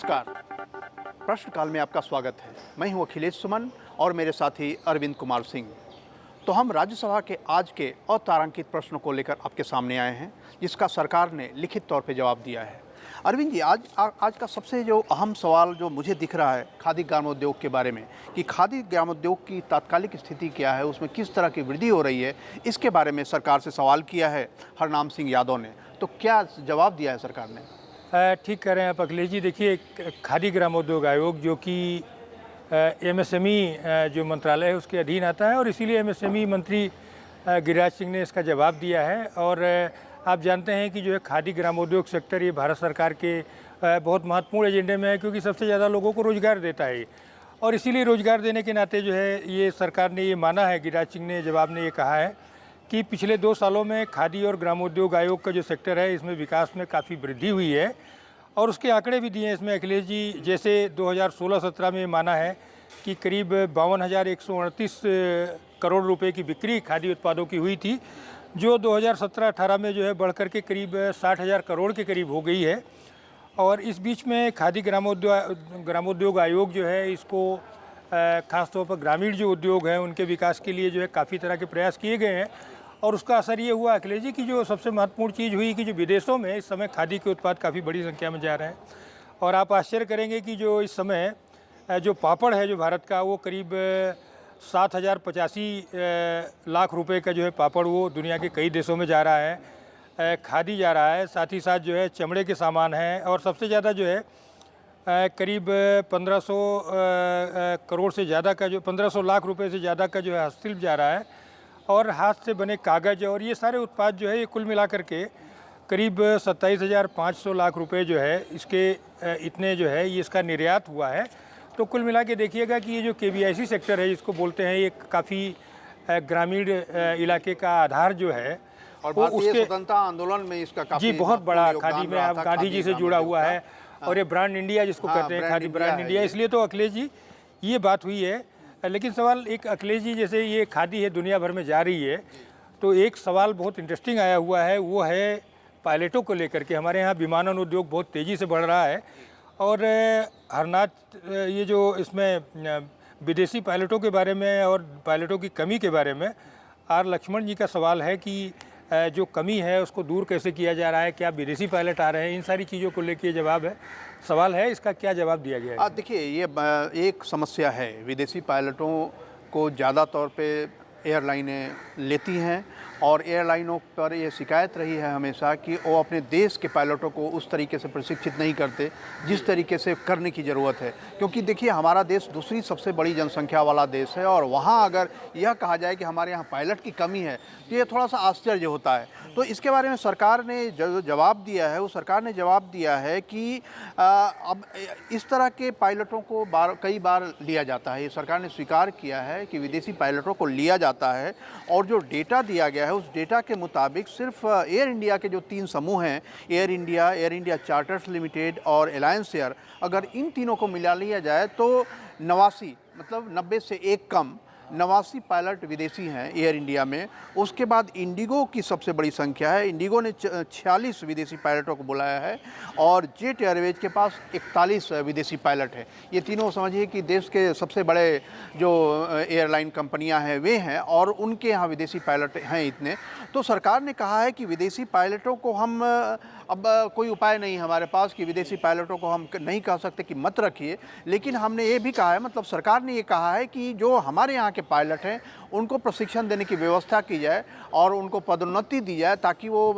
नमस्कार। प्रश्नकाल में आपका स्वागत है। मैं हूं अखिलेश सुमन और मेरे साथी अरविंद कुमार सिंह। तो हम राज्यसभा के आज के अतारांकित प्रश्नों को लेकर आपके सामने आए हैं, जिसका सरकार ने लिखित तौर पे जवाब दिया है। अरविंद जी, आज का सबसे जो अहम सवाल जो मुझे दिख रहा है खादी ग्रामोद्योग के बारे में, कि खादी ग्रामोद्योग की तात्कालिक स्थिति क्या है, उसमें किस तरह की वृद्धि हो रही है, इसके बारे में सरकार से सवाल किया है हरनाम सिंह यादव ने। तो क्या जवाब दिया है सरकार ने? ठीक कह रहे हैं आप अखिलेश जी। देखिए, खादी ग्रामोद्योग आयोग जो कि एमएसएमई जो मंत्रालय है उसके अधीन आता है और इसीलिए एमएसएमई मंत्री गिरिराज सिंह ने इसका जवाब दिया है। और आप जानते हैं कि जो है खादी ग्रामोद्योग सेक्टर ये भारत सरकार के बहुत महत्वपूर्ण एजेंडे में है, क्योंकि सबसे ज़्यादा लोगों को रोज़गार देता है और इसीलिए रोज़गार देने के नाते जो है ये सरकार ने ये माना है, गिरिराज सिंह ने जवाब ने ये कहा है कि पिछले 2 सालों में खादी और ग्रामोद्योग आयोग का जो सेक्टर है इसमें विकास में काफ़ी वृद्धि हुई है। और उसके आंकड़े भी दिए हैं इसमें अखिलेश जी। जैसे 2016-17 में माना है कि करीब 52,138 करोड़ रुपए की बिक्री खादी उत्पादों की हुई थी, जो 2017-18 में जो है बढ़ कर के करीब 60,000 करोड़ के करीब हो गई है। और इस बीच में खादी ग्रामोद्योग आयोग जो है इसको ख़ासतौर पर ग्रामीण जो उद्योग हैं उनके विकास के लिए जो है काफ़ी तरह के प्रयास किए गए हैं। और उसका असर ये हुआ अखिलेश जी कि जो सबसे महत्वपूर्ण चीज़ हुई कि जो विदेशों में इस समय खादी के उत्पाद काफ़ी बड़ी संख्या में जा रहे हैं। और आप आश्चर्य करेंगे कि जो इस समय जो पापड़ है जो भारत का, वो करीब 7,085 लाख रुपए का जो है पापड़ वो दुनिया के कई देशों में जा रहा है। खादी जा रहा है, साथ ही साथ जो है चमड़े के सामान हैं और सबसे ज़्यादा जो है करीब 1500 करोड़ से ज़्यादा का जो 1500 लाख रुपए से ज़्यादा का जो है हस्तशिल्प जा रहा है। और हाथ से बने कागज़ और ये सारे उत्पाद जो है ये कुल मिलाकर के करीब 27,500 लाख रुपए जो है इसके इतने जो है ये इसका निर्यात हुआ है। तो कुल मिला के देखिएगा कि ये जो केवीआईसी सेक्टर है जिसको बोलते हैं, ये काफ़ी ग्रामीण इलाके का आधार जो है और भारतीय स्वतंत्रता आंदोलन में इसका काफ़ी बहुत बड़ा खादी में आप गांधी जी से जुड़ा हुआ है। और ये ब्रांड इंडिया जिसको कहते हैं, खादी ब्रांड इंडिया, इसलिए तो अखिलेश जी ये बात हुई है। लेकिन सवाल एक अखिलेश जी, जैसे ये खादी है दुनिया भर में जा रही है, तो एक सवाल बहुत इंटरेस्टिंग आया हुआ है, वो है पायलटों को लेकर के। हमारे यहाँ विमानन उद्योग बहुत तेज़ी से बढ़ रहा है और हरनाथ ये जो इसमें विदेशी पायलटों के बारे में और पायलटों की कमी के बारे में आर लक्ष्मण जी का सवाल है कि जो कमी है उसको दूर कैसे किया जा रहा है, क्या विदेशी पायलट आ रहे हैं, इन सारी चीज़ों को लेके जवाब है, सवाल है, इसका क्या जवाब दिया गया है? देखिए, ये एक समस्या है। विदेशी पायलटों को ज़्यादा तौर पे एयरलाइनें लेती हैं और एयरलाइनों पर ये शिकायत रही है हमेशा कि वो अपने देश के पायलटों को उस तरीके से प्रशिक्षित नहीं करते जिस तरीके से करने की ज़रूरत है। क्योंकि देखिए, हमारा देश दूसरी सबसे बड़ी जनसंख्या वाला देश है और वहाँ अगर यह कहा जाए कि हमारे यहाँ पायलट की कमी है तो ये थोड़ा सा आश्चर्य होता है। तो इसके बारे में सरकार ने जो जवाब दिया है, वो सरकार ने जवाब दिया है कि अब इस तरह के पायलटों को कई बार लिया जाता है। ये सरकार ने स्वीकार किया है कि विदेशी पायलटों को लिया जाता है और जो डेटा दिया गया है उस डेटा के मुताबिक सिर्फ एयर इंडिया के जो 3 समूह हैं, एयर इंडिया चार्टर्स लिमिटेड और एलायंस एयर, अगर इन तीनों को मिला लिया जाए तो 89 मतलब 90 से एक कम 89 पायलट विदेशी हैं एयर इंडिया में। उसके बाद इंडिगो की सबसे बड़ी संख्या है, इंडिगो ने 46 विदेशी पायलटों को बुलाया है और जेट एयरवेज के पास 41 विदेशी पायलट हैं। ये तीनों समझिए कि देश के सबसे बड़े जो एयरलाइन कंपनियां हैं वे हैं और उनके यहाँ विदेशी पायलट हैं इतने। तो सरकार ने कहा है कि विदेशी पायलटों को हम अब कोई उपाय नहीं हमारे पास कि विदेशी पायलटों को हम नहीं कह सकते कि मत रखिए, लेकिन हमने ये भी कहा है, मतलब सरकार ने ये कहा है कि जो हमारे यहाँ के पायलट हैं उनको प्रशिक्षण देने की व्यवस्था की जाए और उनको पदोन्नति दी जाए ताकि वो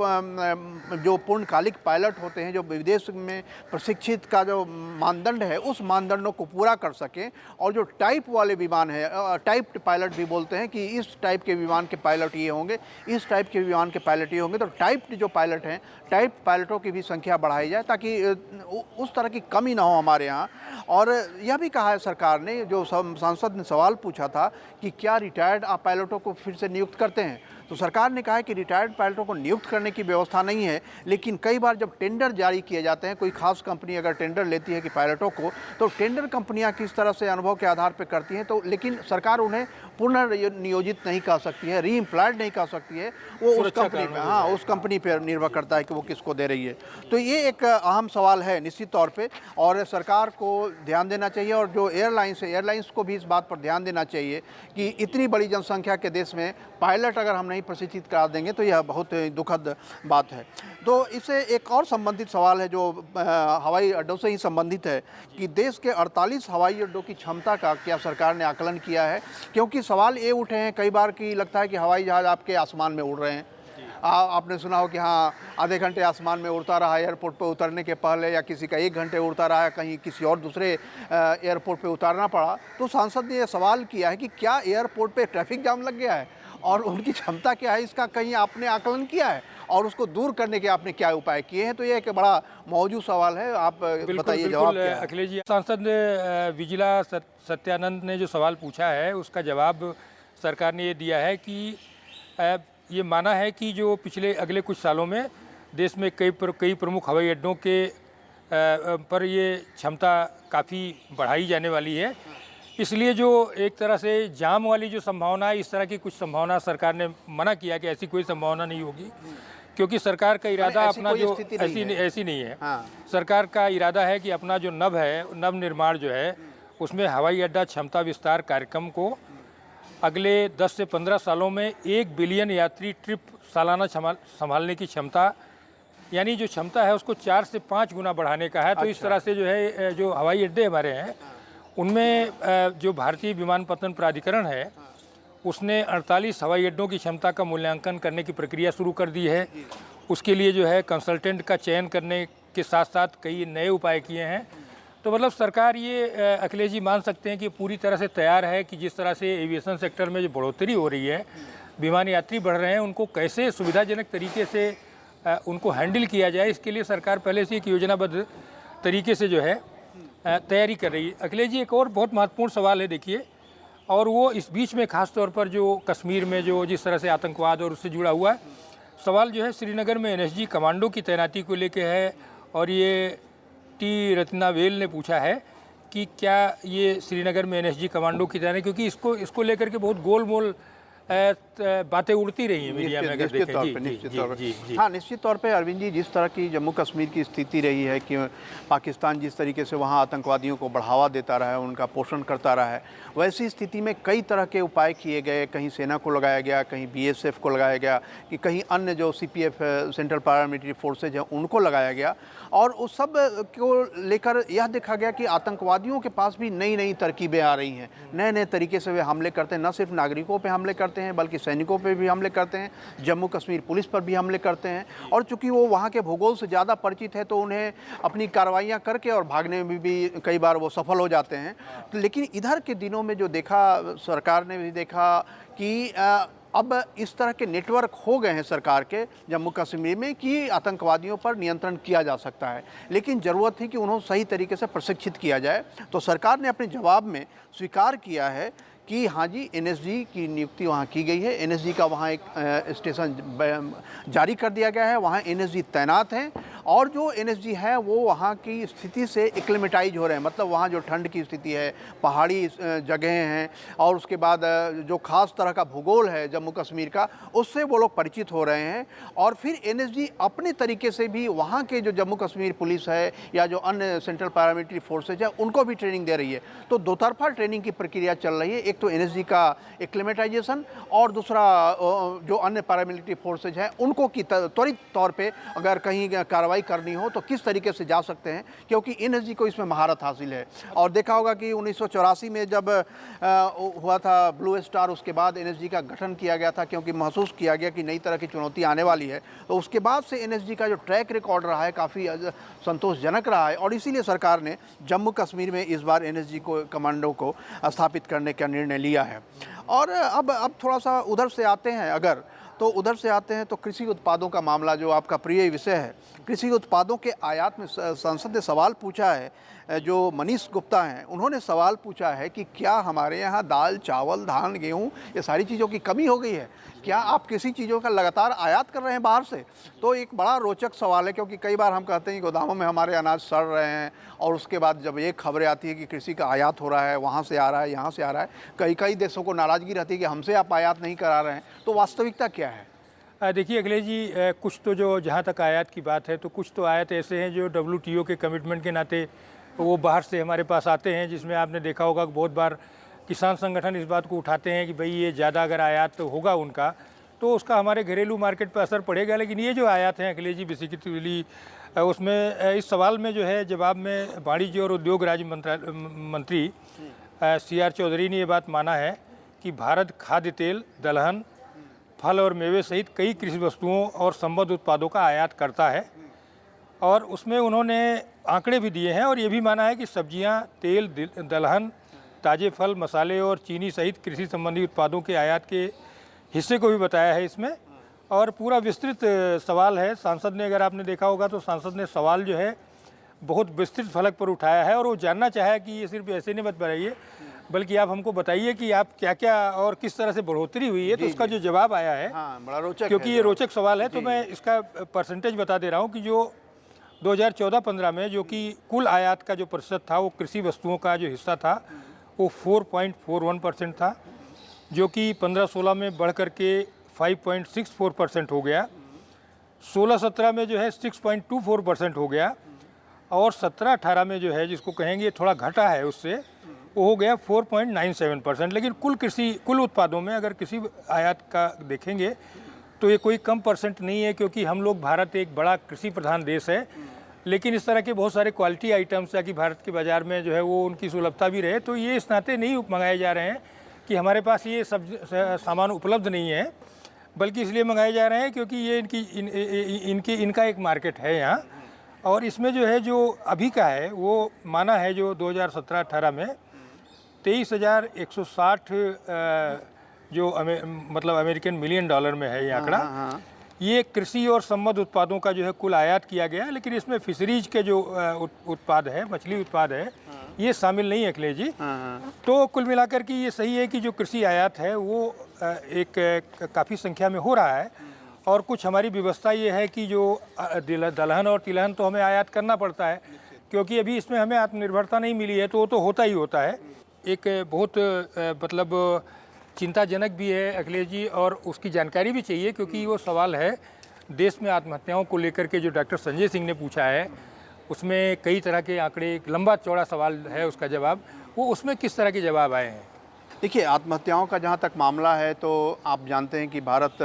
जो पूर्णकालिक पायलट होते हैं जो विदेश में प्रशिक्षित का जो मानदंड है उस मानदंडों को पूरा कर सकें। और जो टाइप वाले विमान है, टाइप पायलट भी बोलते हैं कि इस टाइप के विमान के पायलट ये होंगे, इस टाइप के विमान के पायलट ये होंगे, तो टाइप जो पायलट हैं, टाइप पायलटों की भी संख्या बढ़ाई जाए ताकि उस तरह की कमी ना हो हमारे यहाँ। और यह भी कहा है सरकार ने, जो सांसद ने सवाल पूछा था कि क्या रिटायर्ड रिटायर्ड पायलटों को फिर से नियुक्त करते हैं। तो सरकार ने कहा है कि रिटायर्ड पायलटों को नियुक्त करने की व्यवस्था नहीं है, लेकिन कई बार जब टेंडर जारी किए जाते हैं, कोई खास कंपनी अगर टेंडर लेती है कि पायलटों को, तो टेंडर कंपनियां किस तरह से अनुभव के आधार पर करती हैं, तो लेकिन सरकार उन्हें पुनर्नियोजित नहीं कर सकती है, री एम्प्लॉयड नहीं कर सकती है। वो उस कंपनी पर, हाँ, उस कंपनी पर निर्भर करता है कि वो किसको दे रही है। तो ये एक अहम सवाल है निश्चित तौर पे, और सरकार को ध्यान देना चाहिए, और जो एयरलाइंस को भी इस बात पर ध्यान देना चाहिए कि इतनी बड़ी जनसंख्या के देश में पायलट अगर हम नहीं प्रशिक्षित करा देंगे तो यह बहुत दुखद बात है। तो इससे एक और संबंधित सवाल है जो हवाई अड्डों से ही संबंधित है कि देश के 48 हवाई अड्डों की क्षमता का क्या सरकार ने आकलन किया है? क्योंकि सवाल ये उठे हैं कई बार कि लगता है कि हवाई जहाज़ आपके आसमान में उड़ रहे हैं। आपने सुना हो कि हाँ, आधे घंटे आसमान में उड़ता रहा एयरपोर्ट पे उतरने के पहले, या किसी का 1 घंटे उड़ता रहा, कहीं किसी और दूसरे एयरपोर्ट पे उतारना पड़ा। तो सांसद ने यह सवाल किया है कि क्या एयरपोर्ट पे ट्रैफिक जाम लग गया है और उनकी क्षमता क्या है, इसका कहीं आपने आकलन किया है और उसको दूर करने के आपने क्या उपाय किए हैं? तो ये एक बड़ा मौजूद सवाल है, आप बताइए जवाब क्या है? अखिलेश जी, सांसद विजिला सत्यानंद ने जो सवाल पूछा है उसका जवाब सरकार ने ये दिया है कि ये माना है कि जो अगले कुछ सालों में देश में कई प्रमुख हवाई अड्डों के पर ये क्षमता काफ़ी बढ़ाई जाने वाली है। इसलिए जो एक तरह से जाम वाली जो संभावना है, इस तरह की कुछ संभावना सरकार ने मना किया कि ऐसी कोई संभावना नहीं होगी, क्योंकि सरकार का इरादा अपना जो ऐसी नहीं है। हाँ। सरकार का इरादा है कि अपना जो नव निर्माण जो है उसमें हवाई अड्डा क्षमता विस्तार कार्यक्रम को अगले 10 से 15 सालों में 1 बिलियन यात्री ट्रिप सालाना संभालने की क्षमता, यानी जो क्षमता है उसको 4 से 5 गुना बढ़ाने का है। तो इस तरह से जो है, जो हवाई अड्डे हमारे हैं उनमें जो भारतीय विमानपत्तन प्राधिकरण है उसने 48 हवाई अड्डों की क्षमता का मूल्यांकन करने की प्रक्रिया शुरू कर दी है। उसके लिए जो है कंसल्टेंट का चयन करने के साथ साथ कई नए उपाय किए हैं। तो मतलब सरकार ये अखिलेश जी मान सकते हैं कि पूरी तरह से तैयार है कि जिस तरह से एविएशन सेक्टर में जो बढ़ोतरी हो रही है, विमान यात्री बढ़ रहे हैं, उनको कैसे सुविधाजनक तरीके से उनको हैंडल किया जाए, इसके लिए सरकार पहले से एक योजनाबद्ध तरीके से जो है तैयारी कर रही है। अखिलेश जी, एक और बहुत महत्वपूर्ण सवाल है देखिए, और वो इस बीच में खास तौर पर जो कश्मीर में जो जिस तरह से आतंकवाद और उससे जुड़ा हुआ सवाल जो है, श्रीनगर में एनएसजी कमांडो की तैनाती को लेके है। और ये टी रत्नावेल ने पूछा है कि क्या ये श्रीनगर में एनएसजी कमांडो की तैनाती, क्योंकि इसको लेकर के बहुत गोलमोल बातें उड़ती रही हैं मीडिया में, अगर देखें। हाँ, निश्चित तौर पे अरविंद जी, जिस तरह की जम्मू कश्मीर की स्थिति रही है कि पाकिस्तान जिस तरीके से वहाँ आतंकवादियों को बढ़ावा देता रहा है, उनका पोषण करता रहा है, वैसी स्थिति में कई तरह के उपाय किए गए। कहीं सेना को लगाया गया, कहीं बीएसएफ को लगाया गया, कि कहीं अन्य जो सीपीएफ सेंट्रल पैरामिलिट्री फोर्सेज हैं उनको लगाया गया, और उस सब को लेकर यह देखा गया कि आतंकवादियों के पास भी नई नई तरकीबें आ रही हैं, नए नए तरीके से वे हमले करते हैं। न सिर्फ नागरिकों पर हमले करते हैं बल्कि सैनिकों पे भी हमले करते हैं, जम्मू कश्मीर पुलिस पर भी हमले करते हैं। और चूंकि वो वहाँ के भूगोल से ज़्यादा परिचित है तो उन्हें अपनी कार्रवाइयाँ करके और भागने में भी कई बार वो सफल हो जाते हैं। लेकिन इधर के दिनों में जो देखा, सरकार ने भी देखा कि अब इस तरह के नेटवर्क हो गए हैं सरकार के जम्मू कश्मीर में कि आतंकवादियों पर नियंत्रण किया जा सकता है, लेकिन ज़रूरत थी कि उन्हें सही तरीके से प्रशिक्षित किया जाए। तो सरकार ने अपने जवाब में स्वीकार किया है कि हाँ जी, एनएसजी की नियुक्ति वहाँ की गई है। एनएसजी का वहाँ एक स्टेशन जारी कर दिया गया है, वहाँ एनएसजी तैनात हैं, और जो एनएसजी है वो वहाँ की स्थिति से एक्लेमेटाइज हो रहे हैं। मतलब वहाँ जो ठंड की स्थिति है, पहाड़ी जगहें हैं, और उसके बाद जो ख़ास तरह का भूगोल है जम्मू कश्मीर का, उससे वो लोग परिचित हो रहे हैं। और फिर एनएसजी अपने तरीके से भी वहाँ के जो जम्मू कश्मीर पुलिस है या जो अन्य सेंट्रल पैरामिलिट्री फोर्सेज है उनको भी ट्रेनिंग दे रही है। तो दो तरफा ट्रेनिंग की प्रक्रिया चल रही है, एक तो एनएसजी का एक्लेमेटाइजेशन, और दूसरा जो अन्य पैरामिलिट्री फोर्सेज हैं उनको की त्वरित तौर पे अगर कहीं कार्रवाई करनी हो तो किस तरीके से जा सकते हैं, क्योंकि एनएसजी को इसमें महारत हासिल है। और देखा होगा कि 1984 में जब हुआ था ब्लू स्टार, उसके बाद एनएसजी का गठन किया गया था, क्योंकि महसूस किया गया कि नई तरह की चुनौती आने वाली है। तो उसके बाद से एनएसजी का जो ट्रैक रिकॉर्ड रहा है काफ़ी संतोषजनक रहा है, और इसीलिए सरकार ने जम्मू कश्मीर में इस बार एनएसजी को कमांडो को स्थापित करने का निर्णय लिया है। और अब थोड़ा सा उधर से आते हैं तो कृषि उत्पादों का मामला, जो आपका प्रिय विषय है। कृषि उत्पादों के आयात में संसद ने सवाल पूछा है जो मनीष गुप्ता हैं उन्होंने सवाल पूछा है कि क्या हमारे यहाँ दाल, चावल, धान, गेहूँ ये सारी चीज़ों की कमी हो गई है, क्या आप किसी चीज़ों का लगातार आयात कर रहे हैं बाहर से। तो एक बड़ा रोचक सवाल है, क्योंकि कई बार हम कहते हैं कि गोदामों में हमारे अनाज सड़ रहे हैं और उसके बाद जब ये खबरें आती है कि कृषि का आयात हो रहा है, वहाँ से आ रहा है, यहाँ से आ रहा है, कई कई देशों को नाराज़गी रहती है कि हमसे आप आयात नहीं करा रहे हैं। तो वास्तविकता क्या है? देखिए अखिलेश जी, कुछ तो जो जहाँ तक आयात की बात है तो कुछ तो आयात ऐसे हैं जो WTO के कमिटमेंट के नाते वो बाहर से हमारे पास आते हैं, जिसमें आपने देखा होगा कि बहुत बार किसान संगठन इस बात को उठाते हैं कि भाई ये ज़्यादा अगर आयात होगा उनका तो उसका हमारे घरेलू मार्केट पर असर पड़ेगा। लेकिन ये जो आयात हैं अखिलेश जी बेसिकली उसमें इस सवाल में जो है जवाब में वाणिज्य और उद्योग राज्य मंत्री CR चौधरी ने ये बात माना है कि भारत खाद्य तेल, दलहन, फल और मेवे सहित कई कृषि वस्तुओं और संबद्ध उत्पादों का आयात करता है। और उसमें उन्होंने आंकड़े भी दिए हैं और ये भी माना है कि सब्जियां, तेल, दलहन, ताज़े फल, मसाले और चीनी सहित कृषि संबंधी उत्पादों के आयात के हिस्से को भी बताया है इसमें। और पूरा विस्तृत सवाल है। सांसद ने, अगर आपने देखा होगा तो सांसद ने सवाल जो है बहुत विस्तृत फलक पर उठाया है और वो जानना चाहा कि ये सिर्फ ऐसे नहीं बताइए बल्कि आप हमको बताइए कि आप क्या क्या और किस तरह से बढ़ोतरी हुई है। तो उसका जो जवाब आया है, बड़ा रोचक, क्योंकि ये रोचक सवाल है, तो मैं इसका परसेंटेज बता दे रहा हूँ कि जो 2014-15 में जो कि कुल आयात का जो प्रतिशत था वो कृषि वस्तुओं का जो हिस्सा था वो 4.41% था, जो कि 15-16 में बढ़ करके 5.64% हो गया। 16-17 में जो है 6.24% हो गया और 17-18 में जो है जिसको कहेंगे थोड़ा घटा है उससे, वो हो गया 4.97%। लेकिन कुल उत्पादों में अगर किसी आयात का देखेंगे तो ये कोई कम परसेंट नहीं है, क्योंकि हम लोग, भारत एक बड़ा कृषि प्रधान देश है। लेकिन इस तरह के बहुत सारे क्वालिटी आइटम्स ताकि भारत के बाज़ार में जो है वो उनकी सुलभता भी रहे, तो ये इस नाते नहीं मंगाए जा रहे हैं कि हमारे पास ये सब सामान उपलब्ध नहीं है, बल्कि इसलिए मंगाए जा रहे हैं क्योंकि ये इनका एक मार्केट है यहाँ। और इसमें जो है जो अभी का है वो माना है जो 2017-18 में 23,160 जो मतलब अमेरिकन मिलियन डॉलर में है ये आंकड़ा। ये कृषि और संबद्ध उत्पादों का जो है कुल आयात किया गया है, लेकिन इसमें फिशरीज के जो उत्पाद है, मछली उत्पाद है, ये शामिल नहीं है अखिलेश जी। तो कुल मिलाकर के ये सही है कि जो कृषि आयात है वो एक काफ़ी संख्या में हो रहा है। और कुछ हमारी व्यवस्था ये है कि जो दलहन और तिलहन तो हमें आयात करना पड़ता है, क्योंकि अभी इसमें हमें आत्मनिर्भरता नहीं मिली है, तो वो तो होता ही होता है। एक बहुत मतलब चिंताजनक भी है अखिलेश जी, और उसकी जानकारी भी चाहिए, क्योंकि वो सवाल है देश में आत्महत्याओं को लेकर के जो डॉक्टर संजय सिंह ने पूछा है, उसमें कई तरह के आंकड़े, एक लंबा चौड़ा सवाल है उसका जवाब, वो उसमें किस तरह के जवाब आए हैं। देखिए, आत्महत्याओं का जहाँ तक मामला है तो आप जानते हैं कि भारत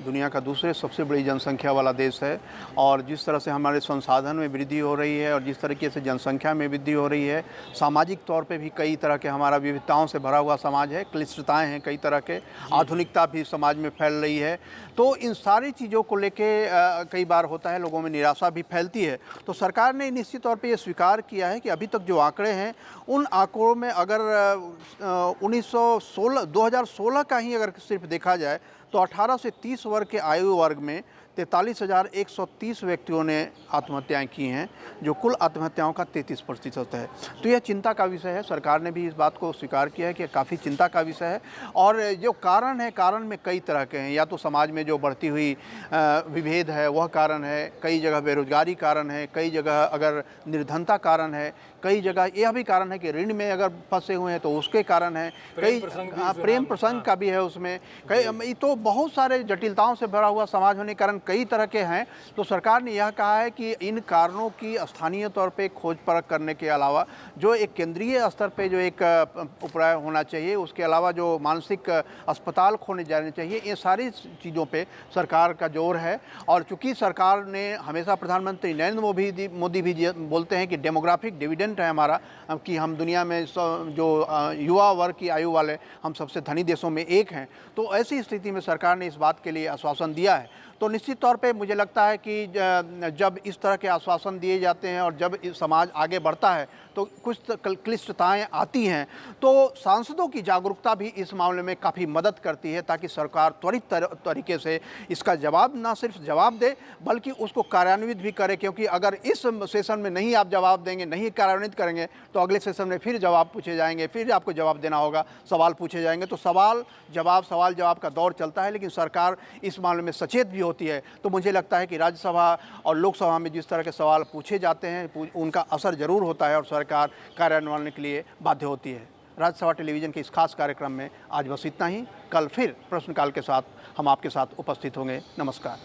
दुनिया का दूसरे सबसे बड़ी जनसंख्या वाला देश है, और जिस तरह से हमारे संसाधन में वृद्धि हो रही है और जिस तरीके से जनसंख्या में वृद्धि हो रही है, सामाजिक तौर पे भी कई तरह के हमारा विविधताओं से भरा हुआ समाज है, क्लिष्टताएं हैं कई तरह के, आधुनिकता भी समाज में फैल रही है। तो इन सारी चीज़ों को लेके कई बार होता है लोगों में निराशा भी फैलती है। तो सरकार ने निश्चित तौर पे ये स्वीकार किया है कि अभी तक जो आंकड़े हैं उन आंकड़ों में अगर 2016 का ही अगर सिर्फ देखा जाए तो 18 से 30 वर्ग के आयु वर्ग में 43,130 व्यक्तियों ने आत्महत्याएं की हैं, जो कुल आत्महत्याओं का 33% है। तो यह चिंता का विषय है। सरकार ने भी इस बात को स्वीकार किया है कि काफ़ी चिंता का विषय है। और जो कारण है, कारण में कई तरह के हैं। या तो समाज में जो बढ़ती हुई विभेद है वह कारण है, कई जगह बेरोजगारी कारण है, कई जगह अगर निर्धनता कारण है, कई जगह यह भी कारण है कि ऋण में अगर फंसे हुए हैं तो उसके कारण है, कई प्रेम प्रसंग का भी है उसमें, कई तो बहुत सारे जटिलताओं से भरा हुआ समाज होने के कारण कई तरह के हैं। तो सरकार ने यह कहा है कि इन कारणों की स्थानीय तौर पे खोज परख करने के अलावा जो एक केंद्रीय स्तर पे जो एक उपाय होना चाहिए, उसके अलावा जो मानसिक अस्पताल खोले जाने चाहिए, ये सारी चीज़ों पे सरकार का जोर है। और चूँकि सरकार ने हमेशा, प्रधानमंत्री नरेंद्र मोदी भी बोलते हैं कि डेमोग्राफिक डिविडेंड है हमारा, कि हम दुनिया में जो युवा वर्ग की आयु वाले हम सबसे धनी देशों में एक हैं। तो ऐसी स्थिति में सरकार ने इस बात के लिए आश्वासन दिया है। तो निश्चित तौर पे मुझे लगता है कि जब इस तरह के आश्वासन दिए जाते हैं और जब समाज आगे बढ़ता है तो कुछ क्लिष्टताएं आती हैं, तो सांसदों की जागरूकता भी इस मामले में काफ़ी मदद करती है ताकि सरकार त्वरित तरीके से इसका जवाब ना सिर्फ जवाब दे बल्कि उसको कार्यान्वित भी करे, क्योंकि अगर इस सेशन में नहीं आप जवाब देंगे, नहीं कार्यान्वित करेंगे तो अगले सेशन में फिर जवाब पूछे जाएंगे, फिर आपको जवाब देना होगा, सवाल पूछे जाएंगे। तो सवाल जवाब का दौर चलता है, लेकिन सरकार इस मामले में सचेत भी होती है। तो मुझे लगता है कि राज्यसभा और लोकसभा में जिस तरह के सवाल पूछे जाते हैं उनका असर ज़रूर होता है और सरकार कार्यान्वयन के लिए बाध्य होती है। राज्यसभा टेलीविज़न के इस खास कार्यक्रम में आज बस इतना ही। कल फिर प्रश्नकाल के साथ हम आपके साथ उपस्थित होंगे। नमस्कार।